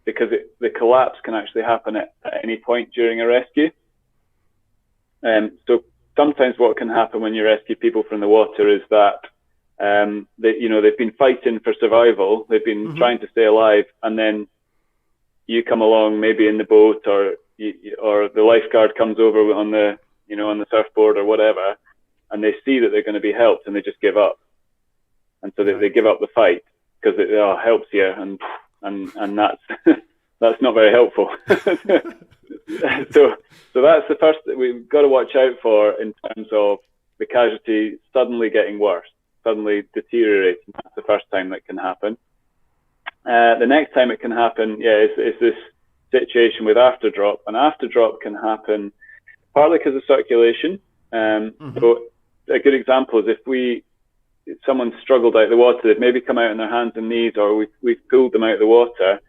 because the collapse can actually happen at any point during a rescue. So sometimes what can happen when you rescue people from the water is that they've been fighting for survival, they've been trying to stay alive, and then you come along, maybe in the boat, or the lifeguard comes over on the surfboard or whatever, and they see that they're going to be helped, and they just give up, and so they give up the fight because it helps you, and that's that's not very helpful. So that's the first that we've got to watch out for in terms of the casualty suddenly getting worse, suddenly deteriorating. That's the first time that can happen. The next time it can happen, is this situation with after drop. And after drop can happen partly because of circulation. So a good example is if someone struggled out of the water, they've maybe come out on their hands and knees, or we've pulled them out of the water.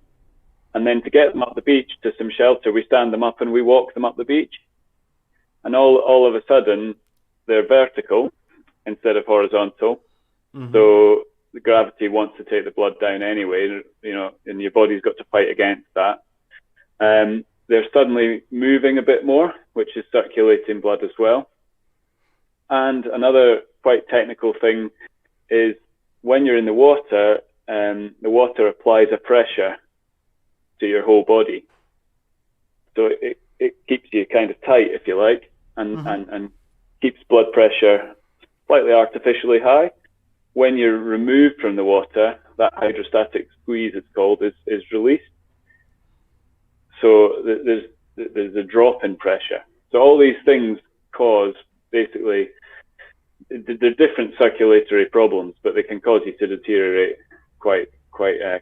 And then to get them up the beach to some shelter, we stand them up and we walk them up the beach. And all of a sudden, they're vertical instead of horizontal. So the gravity wants to take the blood down anyway, and your body's got to fight against that. They're suddenly moving a bit more, which is circulating blood as well. And another quite technical thing is when you're in the water applies a pressure to your whole body. So it keeps you kind of tight, if you like, and keeps blood pressure slightly artificially high. When you're removed from the water, that hydrostatic squeeze, it's called, is released. So there's a drop in pressure. So all these things cause, basically, they're different circulatory problems, but they can cause you to deteriorate quite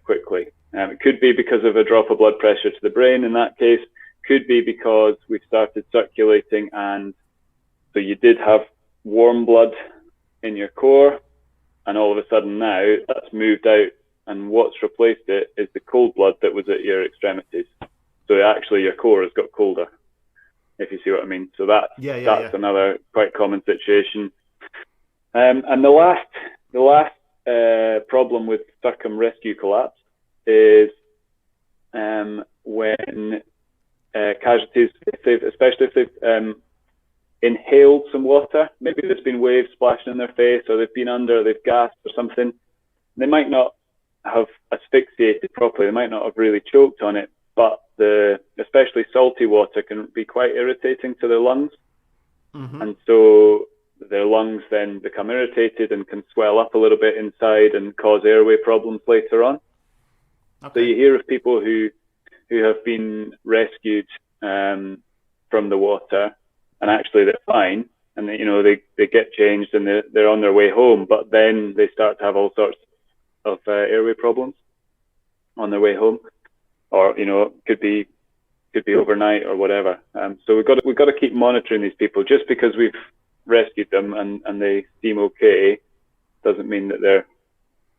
quickly. It could be because of a drop of blood pressure to the brain in that case. Could be because we've started circulating, and so you did have warm blood in your core, and all of a sudden now that's moved out, and what's replaced it is the cold blood that was at your extremities. So actually your core has got colder, if you see what I mean. So that's another quite common situation. And the last problem with circumrescue collapse is when casualties, especially if they've inhaled some water, maybe there's been waves splashing in their face, or they've been under, they've gasped or something, they might not have asphyxiated properly, they might not have really choked on it, but especially salty water can be quite irritating to their lungs. And so their lungs then become irritated and can swell up a little bit inside and cause airway problems later on. So you hear of people who have been rescued from the water, and actually they're fine, and they get changed and they're on their way home, but then they start to have all sorts of airway problems on their way home, or could be overnight or whatever. So we've got to keep monitoring these people. Just because we've rescued them and they seem okay doesn't mean that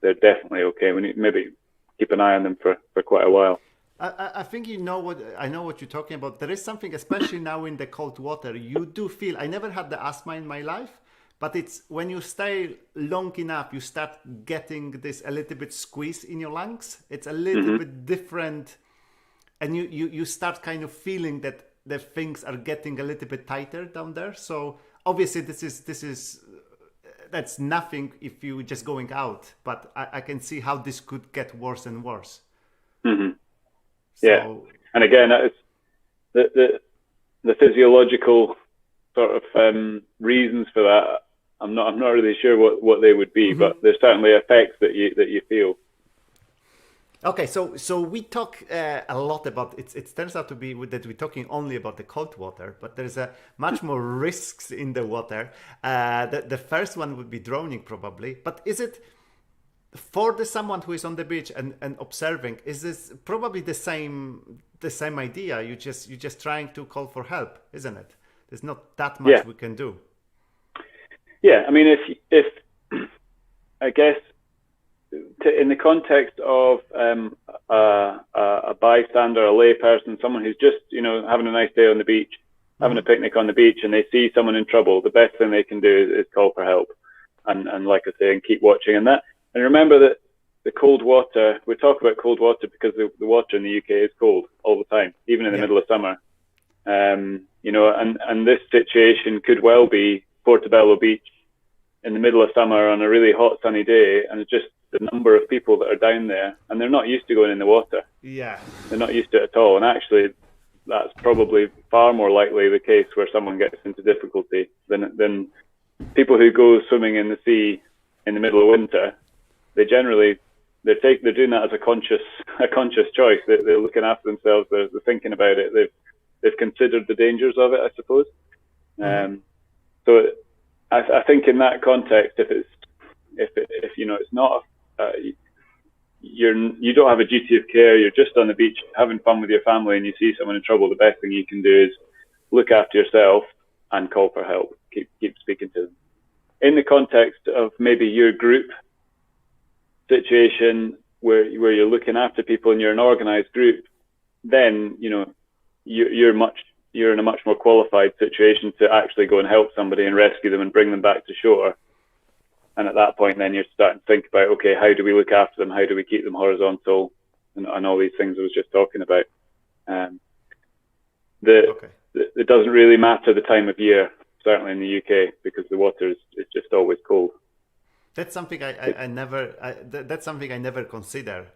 they're definitely okay. We need to maybe keep an eye on them for quite a while. I think I know what you're talking about. There is something, especially now in the cold water, you do feel, I never had the asthma in my life, but it's when you stay long enough, you start getting this a little bit squeeze in your lungs. It's a little bit different, and you start kind of feeling that the things are getting a little bit tighter down there. So obviously that's nothing if you just going out, but I can see how this could get worse and worse. Yeah, and again, that is the physiological sort of reasons for that. I'm not really sure what they would be, but there's certainly effects that you feel. Okay, so we talk a lot about it. It turns out to be that we're talking only about the cold water, but there's much more risks in the water. The first one would be drowning, probably. But is it for someone who is on the beach and observing? Is this probably the same idea? You're just trying to call for help, isn't it? There's not that much we can do. Yeah, I mean, if I guess. In the context of a bystander, a lay person, someone who's just having a nice day on the beach, having a picnic on the beach, and they see someone in trouble, the best thing they can do is call for help, and like I say, and keep watching. And remember that the cold water, we talk about cold water because the water in the UK is cold all the time, even in the middle of summer. You know, and this situation could well be Portobello Beach in the middle of summer on a really hot sunny day, and it's just the number of people that are down there, and they're not used to going in the water. Yeah. They're not used to it at all. And actually, that's probably far more likely the case where someone gets into difficulty than people who go swimming in the sea in the middle of winter. They're doing that as a conscious choice. They're looking after themselves. They're thinking about it. They've considered the dangers of it, I suppose. So I think in that context, if you know, it's not you don't have a duty of care. You're just on the beach having fun with your family, and you see someone in trouble. The best thing you can do is look after yourself and call for help. Keep speaking to them. In the context of maybe your group situation where you're looking after people and you're an organized group, then you know you're in a much more qualified situation to actually go and help somebody and rescue them and bring them back to shore. And at that point, then you're starting to think about, okay, how do we look after them? How do we keep them horizontal? And all these things I was just talking about. It doesn't really matter the time of year, certainly in the UK, because the water is just always cold. That's something I never consider.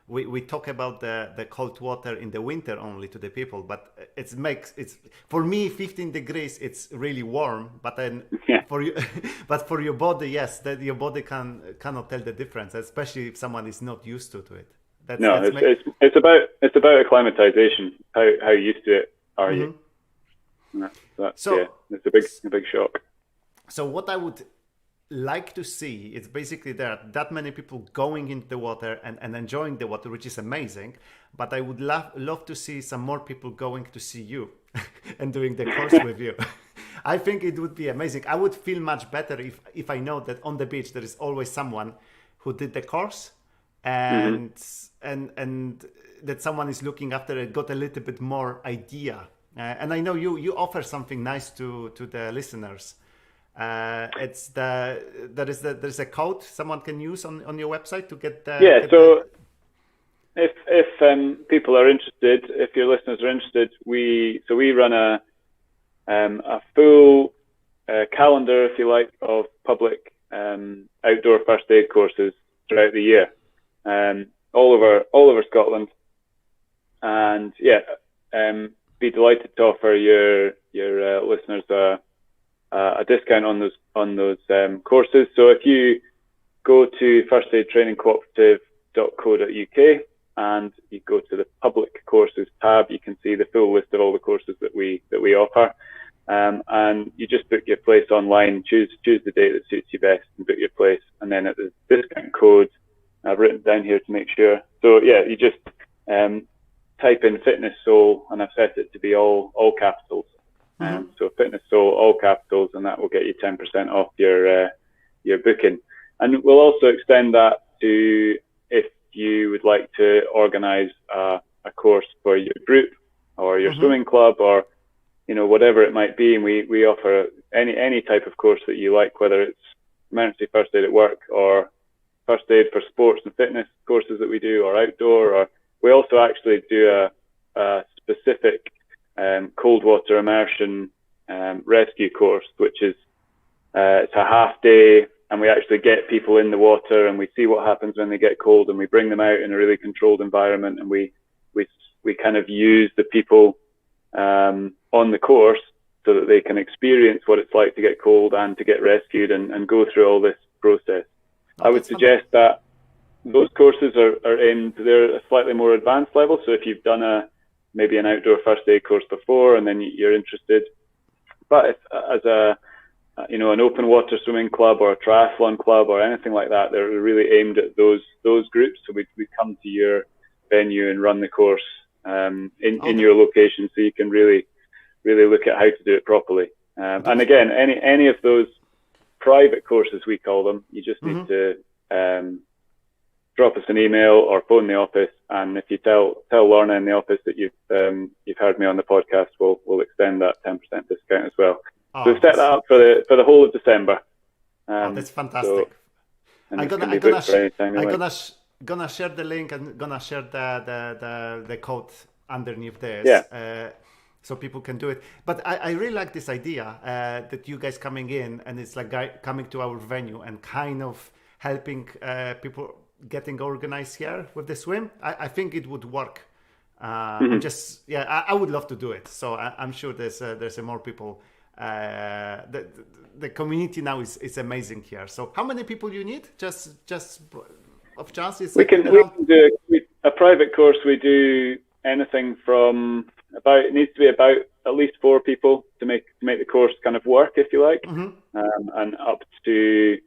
We talk about the cold water in the winter only to the people, but it's for me 15 degrees. It's really warm, but then for you, but for your body, yes, that your body cannot tell the difference, especially if someone is not used to it. It's about acclimatization. How used to it are you? It's a big shock. So what I would like to see, it's basically there are that many people going into the water and enjoying the water, which is amazing, but I would love to see some more people going to see you and doing the course with you. I think it would be amazing. I would feel much better if I know that on the beach there is always someone who did the course and that someone is looking after it, got a little bit more idea. And I know you offer something nice to the listeners. There's a code someone can use on your website to get if people are interested, if your listeners are interested, we run a full calendar, if you like, of public outdoor first aid courses throughout the year, all over Scotland, and be delighted to offer your listeners a discount on those courses. So if you go to First Aid Training Co-operative.co.uk and you go to the public courses tab, you can see the full list of all the courses that we offer. And you just book your place online, choose the date that suits you best and book your place. And then at the discount code, I've written down here to make sure. So you just type in Fitness Soul, and I've set it to be all capitals. So Fitness Soul, all capitals, and that will get you 10% off your booking. And we'll also extend that to if you would like to organise a course for your group or your swimming club, or whatever it might be. And we offer any type of course that you like, whether it's emergency first aid at work or first aid for sports and fitness courses that we do, or outdoor. Or we also actually do a specific cold water immersion rescue course, which is it's a half day, and we actually get people in the water and we see what happens when they get cold, and we bring them out in a really controlled environment, and we kind of use the people on the course so that they can experience what it's like to get cold and to get rescued and go through all this process. I would suggest that those courses are aimed, they're a slightly more advanced level. So if you've done maybe an outdoor first aid course before and then you're interested, but if, as an open water swimming club or a triathlon club or anything like that, they're really aimed at those groups. So we come to your venue and run the course in your location, so you can really look at how to do it properly. And again, any of those private courses, we call them, you just need to drop us an email or phone the office, and if you tell Lorna in the office that you've heard me on the podcast, we'll extend that 10% discount as well. So we've set that up for the whole of December. That's fantastic. So, gonna share the link and gonna share the code underneath this. Yeah. So people can do it. But I really like this idea that you guys coming in and it's like coming to our venue and kind of helping people getting organized here with the swim. I think it would work. I would love to do it. So I'm sure there's more people. The community now is amazing here. So how many people you need? Just of chance? We can do a private course. We do anything from it needs to be about at least 4 people to make the course kind of work, if you like, and up to,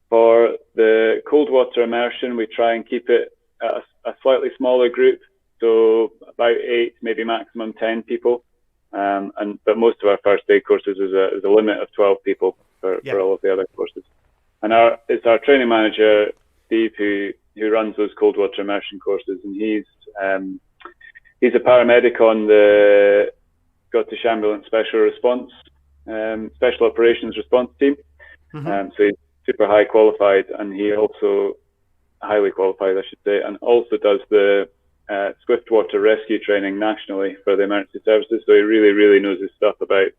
for the cold water immersion, we try and keep it at a slightly smaller group, so about 8, maybe maximum 10 people. But most of our first aid courses is a limit of 12 people for all of the other courses. And it's our training manager Steve who runs those cold water immersion courses, and he's a paramedic on the Scottish Ambulance Special Operations Response Team. So he's super highly qualified, I should say, and also does the swift water rescue training nationally for the emergency services. So he really, really knows his stuff about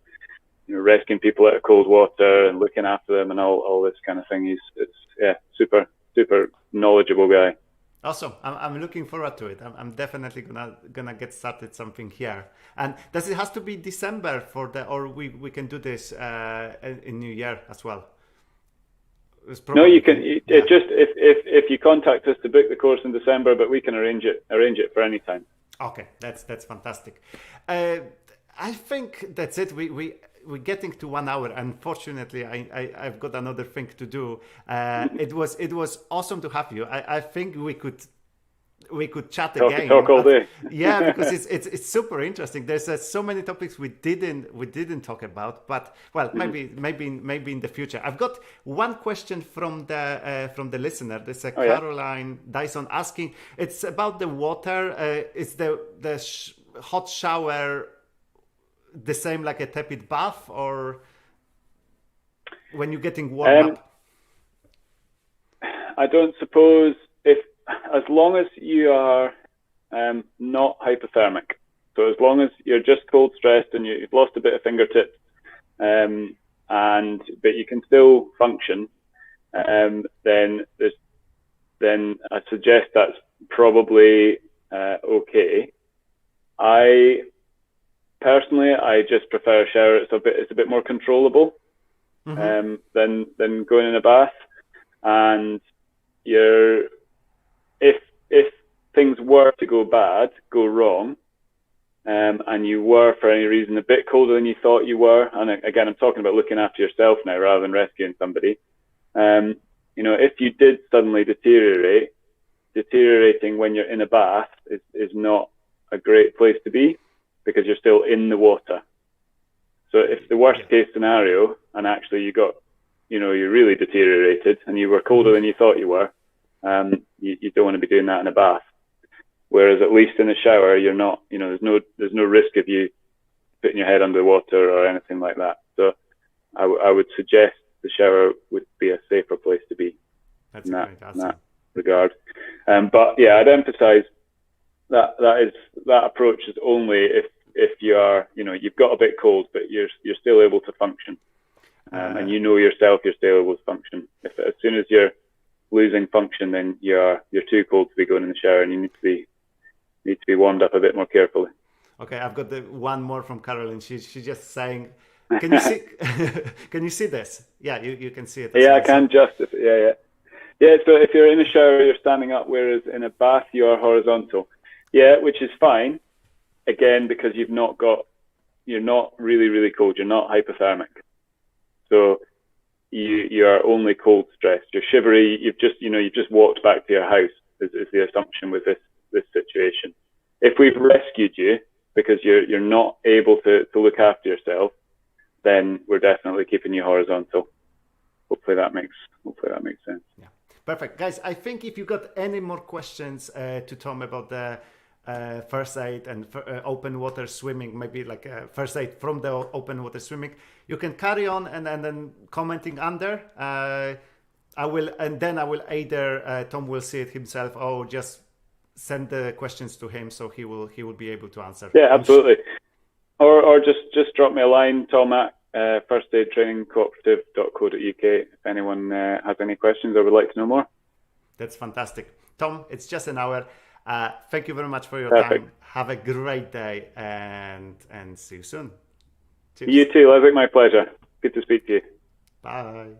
rescuing people out of cold water and looking after them and all this kind of thing. It's super, super knowledgeable guy. Awesome. I'm looking forward to it. I'm definitely gonna get started something here. And does it has to be December or we can do this in New Year as well? No, you can. Just if you contact us to book the course in December, but we can arrange it for any time. Okay, that's fantastic. I think that's it. We're getting to 1 hour. Unfortunately, I've got another thing to do. It was awesome to have you. I think we could chat again. Talk all day. Yeah, because it's super interesting. There's so many topics we didn't talk about, but well, maybe in the future. I've got one question from the listener. There's Caroline Dyson asking. It's about the water. Is the hot shower the same like a tepid bath, or when you're getting warm up? I don't suppose as long as you are not hypothermic. So as long as you're just cold stressed and you've lost a bit of fingertips, but you can still function, then I suggest that's probably okay. Personally, I just prefer a shower. It's a bit more controllable than going in a bath. And if things were to go wrong, and you were for any reason a bit colder than you thought you were, and again, I'm talking about looking after yourself now rather than rescuing somebody. If you did suddenly deteriorating when you're in a bath is not a great place to be, because you're still in the water. So if the worst case scenario, and actually you got, you're really deteriorated and you were colder than you thought you were, you don't want to be doing that in a bath. Whereas at least in a shower, you're not, there's no risk of you putting your head under water or anything like that. So I would suggest the shower would be a safer place to be. That's great. In that regard. But yeah, I'd emphasize that approach is only if you are, you've got a bit cold, but you're still able to function, and yourself, you're still able to function. As soon as you're losing function, then you're too cold to be going in the shower, and you need to be warmed up a bit more carefully. Okay, I've got one more from Caroline. She's just saying, can you see? Can you see this? Yeah, you can see it. Yeah, I can just. Yeah. So if you're in a shower, you're standing up, whereas in a bath you are horizontal. Yeah, which is fine. Again, because you're not really, really cold. You're not hypothermic. So you are only cold stressed. You're shivery. You've just walked back to your house is the assumption with this situation. If we've rescued you because you're not able to look after yourself, then we're definitely keeping you horizontal. Hopefully that makes sense. Yeah, perfect, guys. I think if you got any more questions to Tom about the first aid and open water swimming, maybe like first aid from the open water swimming, you can carry on and then commenting under. I will either Tom will see it himself or just send the questions to him, so he will be able to answer. Yeah, absolutely. Or just drop me a line, Tom at First Aid Training Co-operative.co.uk if anyone has any questions or would like to know more. That's fantastic. Tom, it's just an hour. Thank you very much for your Perfect. time. Have a great day and see you soon. Cheers. You too, Leslie. My pleasure. Good to speak to you. Bye.